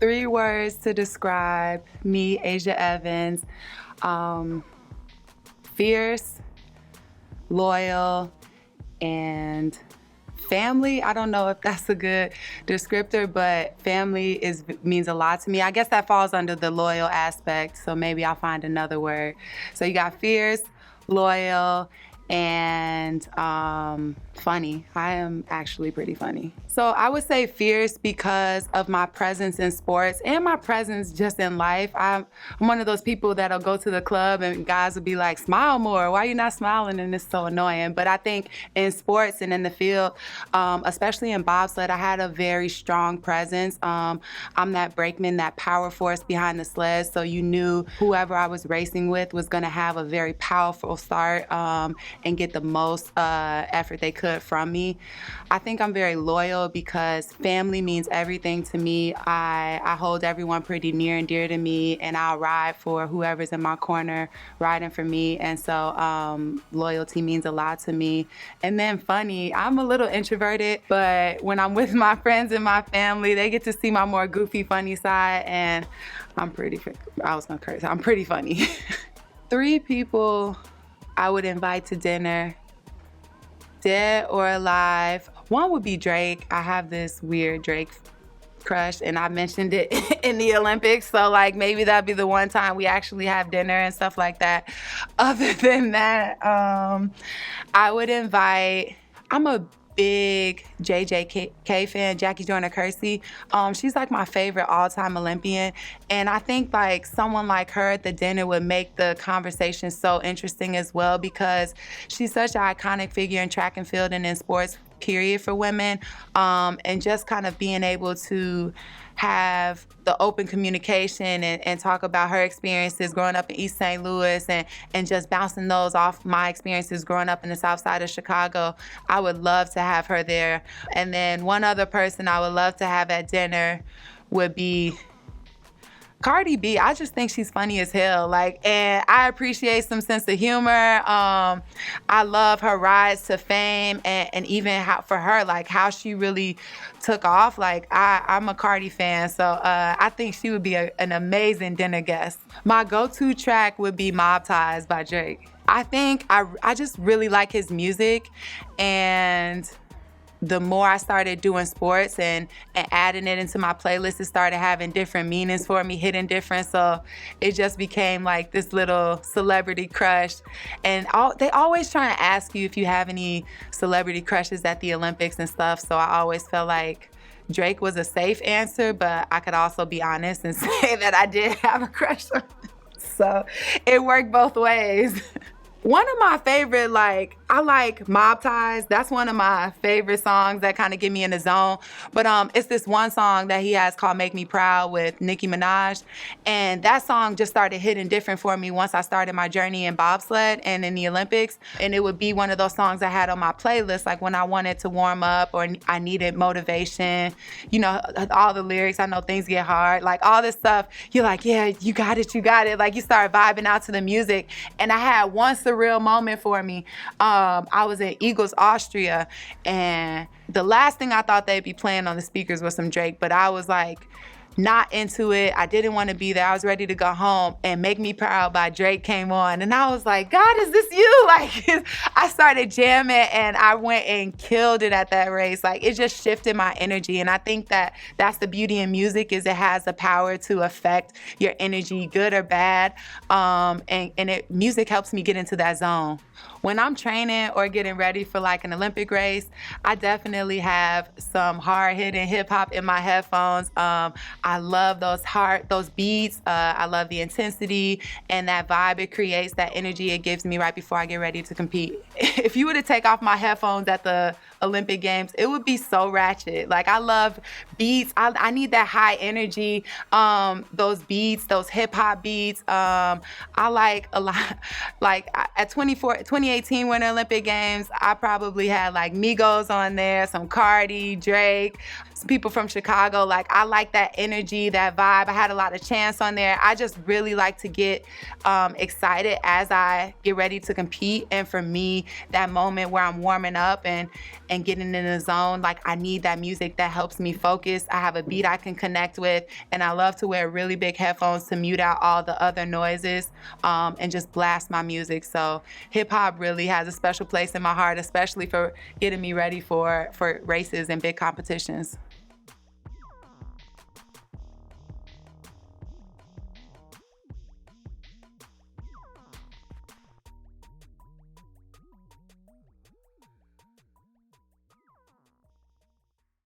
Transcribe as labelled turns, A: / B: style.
A: 3 words to describe me, Asia Evans. Fierce, loyal, and family. I don't know if that's a good descriptor, but family means a lot to me. I guess that falls under the loyal aspect, so maybe I'll find another word. So you got fierce, loyal, and funny. I am actually pretty funny. So I would say fierce because of my presence in sports and my presence just in life. I'm one of those people that'll go to the club and guys will be like, smile more, why are you not smiling? And it's so annoying. But I think in sports and in the field, especially in bobsled, I had a very strong presence. I'm that brakeman, that power force behind the sled, so you knew whoever I was racing with was gonna have a very powerful start and get the most effort they could from me. I think I'm very loyal because family means everything to me. I hold everyone pretty near and dear to me, and I'll ride for whoever's in my corner riding for me. And so loyalty means a lot to me. And then funny, I'm a little introverted, but when I'm with my friends and my family, they get to see my more goofy, funny side, and I'm pretty funny. 3 people I would invite to dinner, dead or alive. One would be Drake. I have this weird Drake crush, and I mentioned it in the Olympics, so like maybe that'd be the one time we actually have dinner and stuff like that. Other than that, I would invite, I'm a big JJK fan, Jackie Joyner-Kersee. She's like my favorite all-time Olympian, and I think like someone like her at the dinner would make the conversation so interesting as well, because she's such an iconic figure in track and field and in sports period for women, and just kind of being able to have the open communication and talk about her experiences growing up in East St. Louis and just bouncing those off my experiences growing up in the South Side of Chicago. I would love to have her there. And then one other person I would love to have at dinner would be Cardi B. I just think she's funny as hell. And I appreciate some sense of humor. I love her rise to fame and even for her, like how she really took off. I'm a Cardi fan, so I think she would be an amazing dinner guest. My go-to track would be Mob Ties by Drake. I think I just really like his music, and the more I started doing sports and adding it into my playlist, it started having different meanings for me, hitting different. So it just became like this little celebrity crush. And they always try to ask you if you have any celebrity crushes at the Olympics and stuff. So I always felt like Drake was a safe answer, but I could also be honest and say that I did have a crush on him. So it worked both ways. One of my favorite, I like Mob Ties. That's one of my favorite songs that kind of get me in the zone. But it's this one song that he has called Make Me Proud with Nicki Minaj. And that song just started hitting different for me once I started my journey in bobsled and in the Olympics. And it would be one of those songs I had on my playlist, like when I wanted to warm up or I needed motivation. You know, all the lyrics, I know things get hard. Like all this stuff, you're like, yeah, you got it, you got it. Like you start vibing out to the music. And I had one surreal moment for me. I was in Eagles, Austria, and the last thing I thought they'd be playing on the speakers was some Drake, but I was like, not into it. I didn't want to be there. I was ready to go home, and Make Me Proud by Drake came on, and I was like, God, is this you? I started jamming, and I went and killed it at that race. It just shifted my energy, and I think that's the beauty in music, is it has the power to affect your energy, good or bad, music helps me get into that zone. When I'm training or getting ready for an Olympic race, I definitely have some hard-hitting hip-hop in my headphones. I love those beats. I love the intensity and that vibe it creates, that energy it gives me right before I get ready to compete. If you were to take off my headphones at the Olympic Games, it would be so ratchet. I love beats. I need that high energy, those beats, those hip-hop beats. I like a lot, at 2018 Winter Olympic Games, I probably had Migos on there, some Cardi, Drake. some people from Chicago. Like, I like that energy, that vibe. I had a lot of chants on there. I just really like to get excited as I get ready to compete. And for me, that moment where I'm warming up and getting in the zone, like, I need that music that helps me focus. I have a beat I can connect with, and I love to wear really big headphones to mute out all the other noises and just blast my music. So hip hop really has a special place in my heart, especially for getting me ready for races and big competitions.